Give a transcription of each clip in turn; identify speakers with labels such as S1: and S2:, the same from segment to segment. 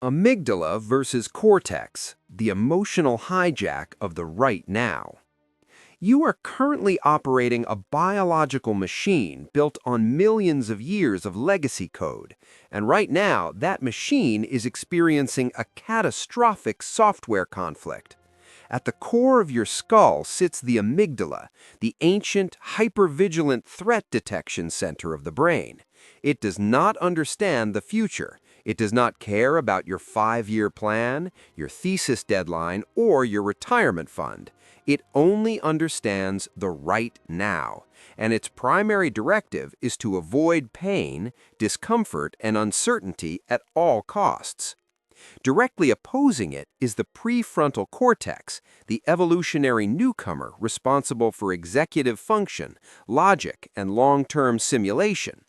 S1: Amygdala versus cortex, the emotional hijack of the right now. You are currently operating a biological machine built on millions of years of legacy code, and right now that machine is experiencing a catastrophic software conflict. At the core of your skull sits the amygdala, the ancient, hypervigilant threat detection center of the brain. It does not understand the future. It does not care about your 5-year plan, your thesis deadline, or your retirement fund. It only understands the right now, and its primary directive is to avoid pain, discomfort, and uncertainty at all costs. Directly opposing it is the prefrontal cortex, the evolutionary newcomer responsible for executive function, logic, and long-term simulation.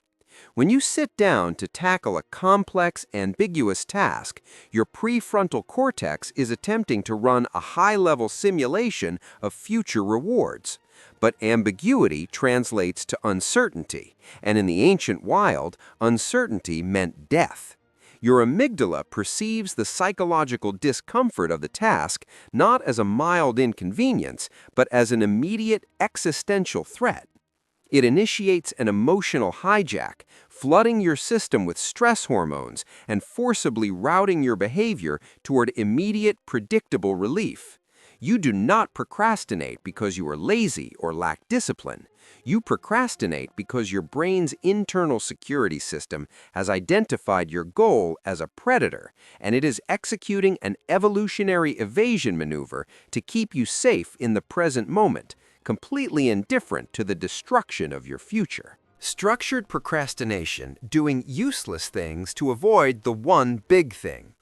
S1: When you sit down to tackle a complex, ambiguous task, your prefrontal cortex is attempting to run a high-level simulation of future rewards. But ambiguity translates to uncertainty, and in the ancient wild, uncertainty meant death. Your amygdala perceives the psychological discomfort of the task not as a mild inconvenience, but as an immediate existential threat. It initiates an emotional hijack, flooding your system with stress hormones and forcibly routing your behavior toward immediate, predictable relief. You do not procrastinate because you are lazy or lack discipline. You procrastinate because your brain's internal security system has identified your goal as a predator, and it is executing an evolutionary evasion maneuver to keep you safe in the present moment, completely indifferent to the destruction of your future. Structured procrastination, doing useless things to avoid the one big thing.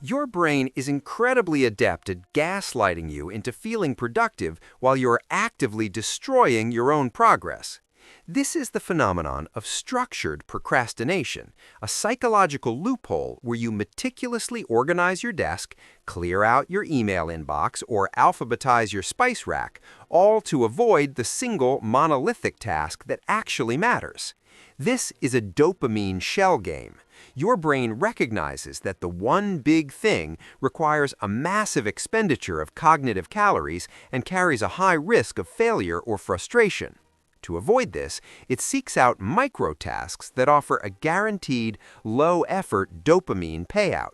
S1: Your brain is incredibly adept at gaslighting you into feeling productive while you're actively destroying your own progress. This is the phenomenon of structured procrastination, a psychological loophole where you meticulously organize your desk, clear out your email inbox, or alphabetize your spice rack, all to avoid the single monolithic task that actually matters. This is a dopamine shell game. Your brain recognizes that the one big thing requires a massive expenditure of cognitive calories and carries a high risk of failure or frustration. To avoid this, it seeks out micro-tasks that offer a guaranteed, low-effort dopamine payout.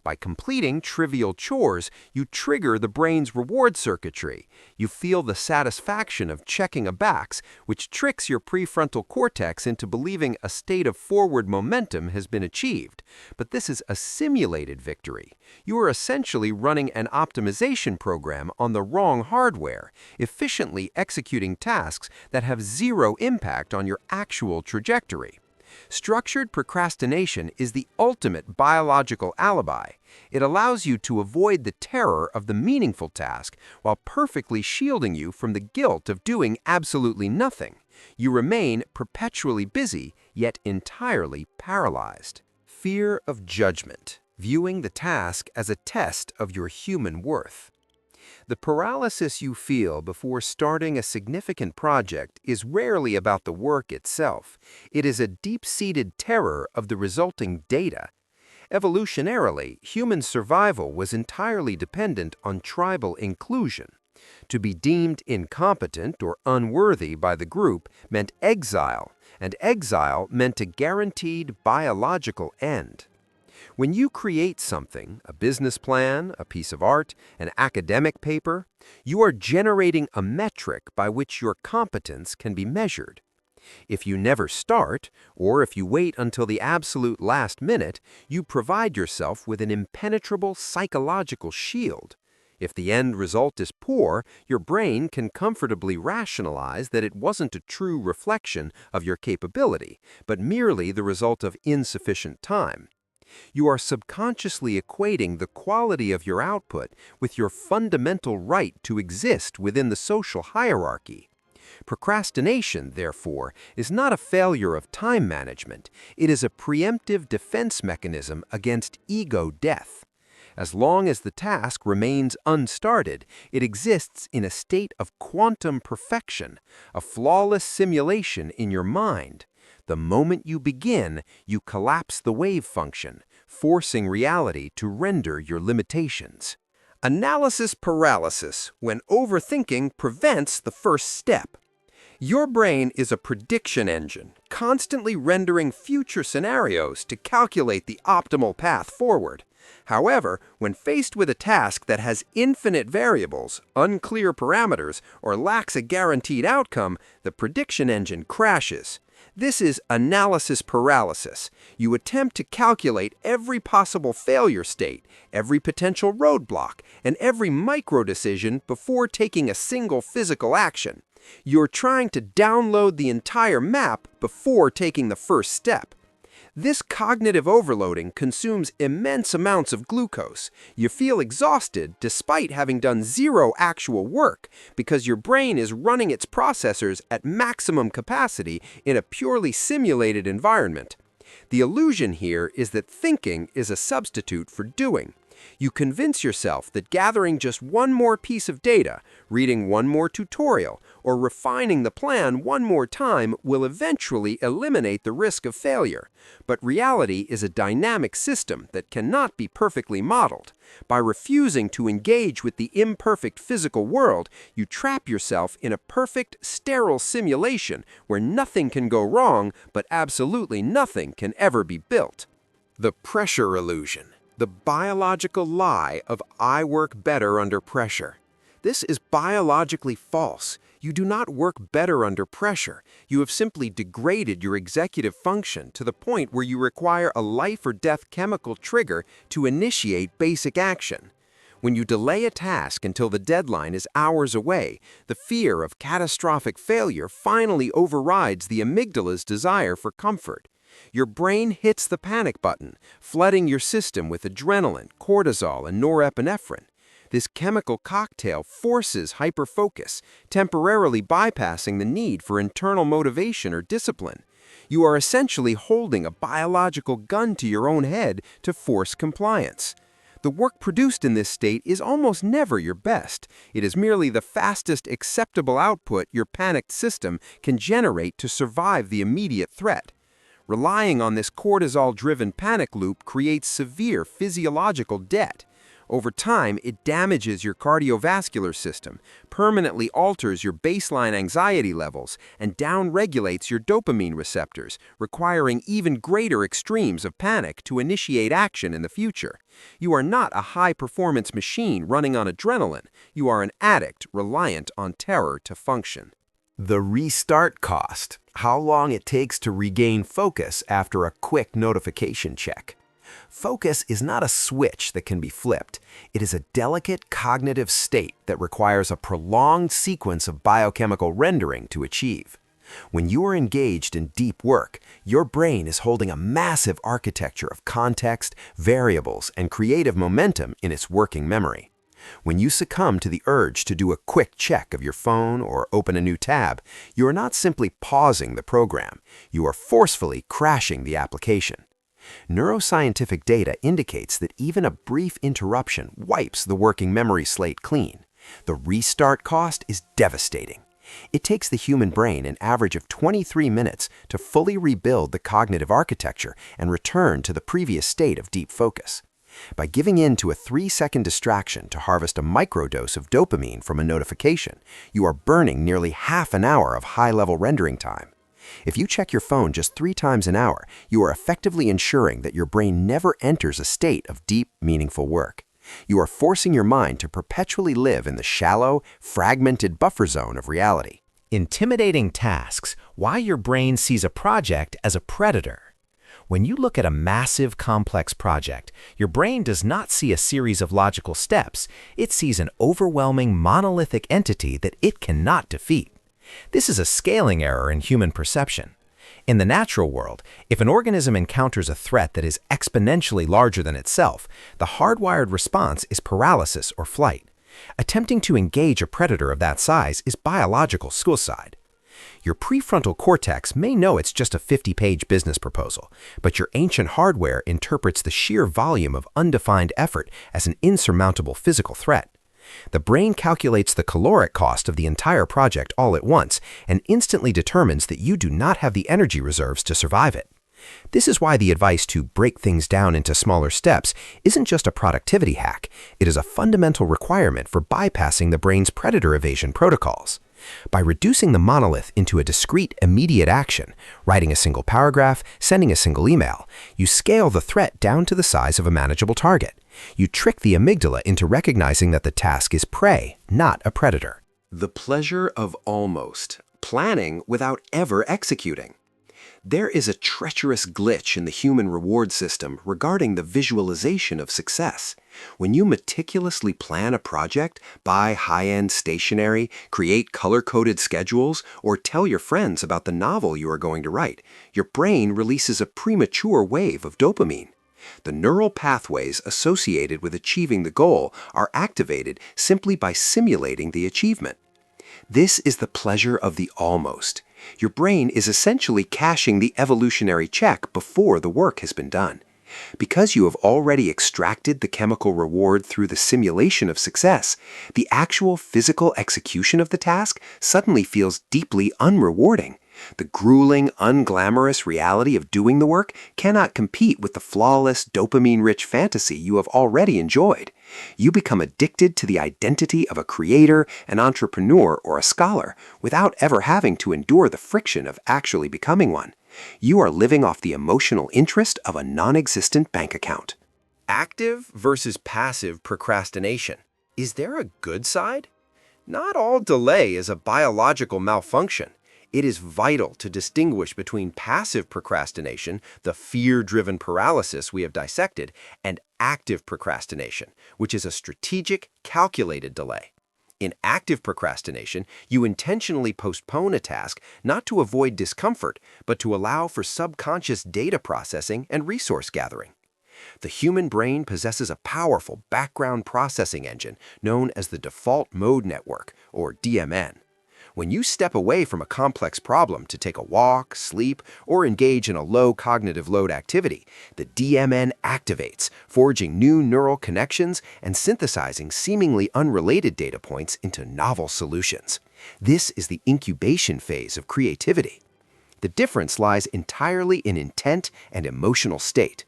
S1: By completing trivial chores, you trigger the brain's reward circuitry. You feel the satisfaction of checking a box, which tricks your prefrontal cortex into believing a state of forward momentum has been achieved. But this is a simulated victory. You are essentially running an optimization program on the wrong hardware, efficiently executing tasks that have zero impact on your actual trajectory. Structured procrastination is the ultimate biological alibi. It allows you to avoid the terror of the meaningful task while perfectly shielding you from the guilt of doing absolutely nothing. You remain perpetually busy, yet entirely paralyzed. Fear of judgment, viewing the task as a test of your human worth. The paralysis you feel before starting a significant project is rarely about the work itself. It is a deep-seated terror of the resulting data. Evolutionarily, human survival was entirely dependent on tribal inclusion. To be deemed incompetent or unworthy by the group meant exile, and exile meant a guaranteed biological end. When you create something, a business plan, a piece of art, an academic paper, you are generating a metric by which your competence can be measured. If you never start, or if you wait until the absolute last minute, you provide yourself with an impenetrable psychological shield. If the end result is poor, your brain can comfortably rationalize that it wasn't a true reflection of your capability, but merely the result of insufficient time. You are subconsciously equating the quality of your output with your fundamental right to exist within the social hierarchy. Procrastination, therefore, is not a failure of time management. It is a preemptive defense mechanism against ego death. As long as the task remains unstarted, it exists in a state of quantum perfection, a flawless simulation in your mind. The moment you begin, you collapse the wave function, forcing reality to render your limitations. Analysis paralysis, when overthinking prevents the first step. Your brain is a prediction engine, constantly rendering future scenarios to calculate the optimal path forward. However, when faced with a task that has infinite variables, unclear parameters, or lacks a guaranteed outcome, the prediction engine crashes. This is analysis paralysis. You attempt to calculate every possible failure state, every potential roadblock, and every micro-decision before taking a single physical action. You're trying to download the entire map before taking the first step. This cognitive overloading consumes immense amounts of glucose. You feel exhausted despite having done zero actual work because your brain is running its processors at maximum capacity in a purely simulated environment. The illusion here is that thinking is a substitute for doing. You convince yourself that gathering just one more piece of data, reading one more tutorial, or refining the plan one more time will eventually eliminate the risk of failure. But reality is a dynamic system that cannot be perfectly modeled. By refusing to engage with the imperfect physical world, you trap yourself in a perfect, sterile simulation where nothing can go wrong, but absolutely nothing can ever be built. The pressure illusion. The biological lie of I work better under pressure. This is biologically false. You do not work better under pressure. You have simply degraded your executive function to the point where you require a life or death chemical trigger to initiate basic action. When you delay a task until the deadline is hours away, the fear of catastrophic failure finally overrides the amygdala's desire for comfort. Your brain hits the panic button, flooding your system with adrenaline, cortisol, and norepinephrine. This chemical cocktail forces hyperfocus, temporarily bypassing the need for internal motivation or discipline. You are essentially holding a biological gun to your own head to force compliance. The work produced in this state is almost never your best. It is merely the fastest acceptable output your panicked system can generate to survive the immediate threat. Relying on this cortisol-driven panic loop creates severe physiological debt. Over time, it damages your cardiovascular system, permanently alters your baseline anxiety levels, and downregulates your dopamine receptors, requiring even greater extremes of panic to initiate action in the future. You are not a high-performance machine running on adrenaline. You are an addict reliant on terror to function. The restart cost. How long it takes to regain focus after a quick notification check. Focus is not a switch that can be flipped. It is a delicate cognitive state that requires a prolonged sequence of biochemical rendering to achieve. When you are engaged in deep work, your brain is holding a massive architecture of context, variables, and creative momentum in its working memory. When you succumb to the urge to do a quick check of your phone or open a new tab, you are not simply pausing the program, you are forcefully crashing the application. Neuroscientific data indicates that even a brief interruption wipes the working memory slate clean. The restart cost is devastating. It takes the human brain an average of 23 minutes to fully rebuild the cognitive architecture and return to the previous state of deep focus. By giving in to a 3-second distraction to harvest a microdose of dopamine from a notification, you are burning nearly half an hour of high-level rendering time. If you check your phone just 3 times an hour, you are effectively ensuring that your brain never enters a state of deep, meaningful work. You are forcing your mind to perpetually live in the shallow, fragmented buffer zone of reality.
S2: Intimidating tasks. Why your brain sees a project as a predator. When you look at a massive, complex project, your brain does not see a series of logical steps. It sees an overwhelming, monolithic entity that it cannot defeat. This is a scaling error in human perception. In the natural world, if an organism encounters a threat that is exponentially larger than itself, the hardwired response is paralysis or flight. Attempting to engage a predator of that size is biological suicide. Your prefrontal cortex may know it's just a 50-page business proposal, but your ancient hardware interprets the sheer volume of undefined effort as an insurmountable physical threat. The brain calculates the caloric cost of the entire project all at once and instantly determines that you do not have the energy reserves to survive it. This is why the advice to break things down into smaller steps isn't just a productivity hack, it is a fundamental requirement for bypassing the brain's predator evasion protocols. By reducing the monolith into a discrete, immediate action, writing a single paragraph, sending a single email, you scale the threat down to the size of a manageable target. You trick the amygdala into recognizing that the task is prey, not a predator.
S1: The pleasure of almost, planning without ever executing. There is a treacherous glitch in the human reward system regarding the visualization of success. When you meticulously plan a project, buy high-end stationery, create color-coded schedules, or tell your friends about the novel you are going to write, your brain releases a premature wave of dopamine. The neural pathways associated with achieving the goal are activated simply by simulating the achievement. This is the pleasure of the almost. Your brain is essentially cashing the evolutionary check before the work has been done. Because you have already extracted the chemical reward through the simulation of success, the actual physical execution of the task suddenly feels deeply unrewarding. The grueling, unglamorous reality of doing the work cannot compete with the flawless, dopamine-rich fantasy you have already enjoyed. You become addicted to the identity of a creator, an entrepreneur, or a scholar without ever having to endure the friction of actually becoming one. You are living off the emotional interest of a non-existent bank account. Active versus passive procrastination. Is there a good side? Not all delay is a biological malfunction. It is vital to distinguish between passive procrastination, the fear-driven paralysis we have dissected, and active procrastination, which is a strategic, calculated delay. In active procrastination, you intentionally postpone a task not to avoid discomfort, but to allow for subconscious data processing and resource gathering. The human brain possesses a powerful background processing engine known as the default mode network, or DMN. When you step away from a complex problem to take a walk, sleep, or engage in a low cognitive load activity, the DMN activates, forging new neural connections and synthesizing seemingly unrelated data points into novel solutions. This is the incubation phase of creativity. The difference lies entirely in intent and emotional state.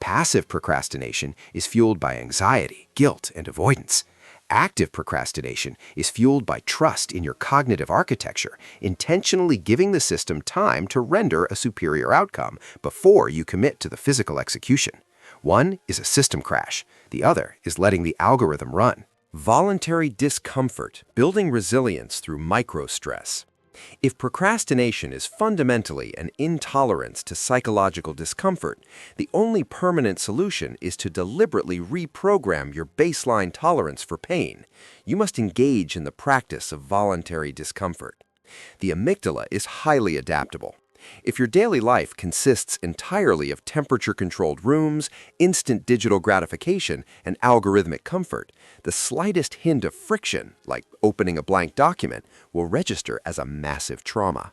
S1: Passive procrastination is fueled by anxiety, guilt, and avoidance. Active procrastination is fueled by trust in your cognitive architecture, intentionally giving the system time to render a superior outcome before you commit to the physical execution. One is a system crash. The other is letting the algorithm run. Voluntary discomfort, building resilience through micro-stress. If procrastination is fundamentally an intolerance to psychological discomfort, the only permanent solution is to deliberately reprogram your baseline tolerance for pain. You must engage in the practice of voluntary discomfort. The amygdala is highly adaptable. If your daily life consists entirely of temperature-controlled rooms, instant digital gratification, and algorithmic comfort, the slightest hint of friction, like opening a blank document, will register as a massive trauma.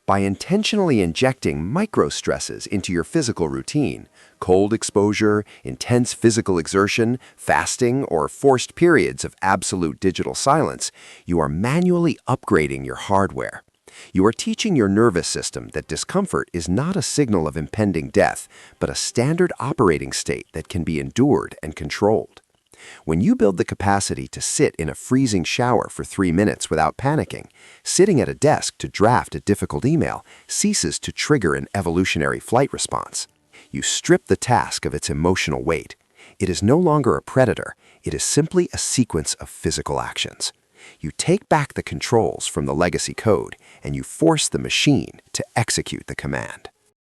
S1: By intentionally injecting micro-stresses into your physical routine, cold exposure, intense physical exertion, fasting, or forced periods of absolute digital silence, you are manually upgrading your hardware. You are teaching your nervous system that discomfort is not a signal of impending death, but a standard operating state that can be endured and controlled. When you build the capacity to sit in a freezing shower for 3 minutes without panicking, sitting at a desk to draft a difficult email ceases to trigger an evolutionary flight response. You strip the task of its emotional weight. It is no longer a predator, it is simply a sequence of physical actions. You take back the controls from the legacy code, and you force the machine to execute the command.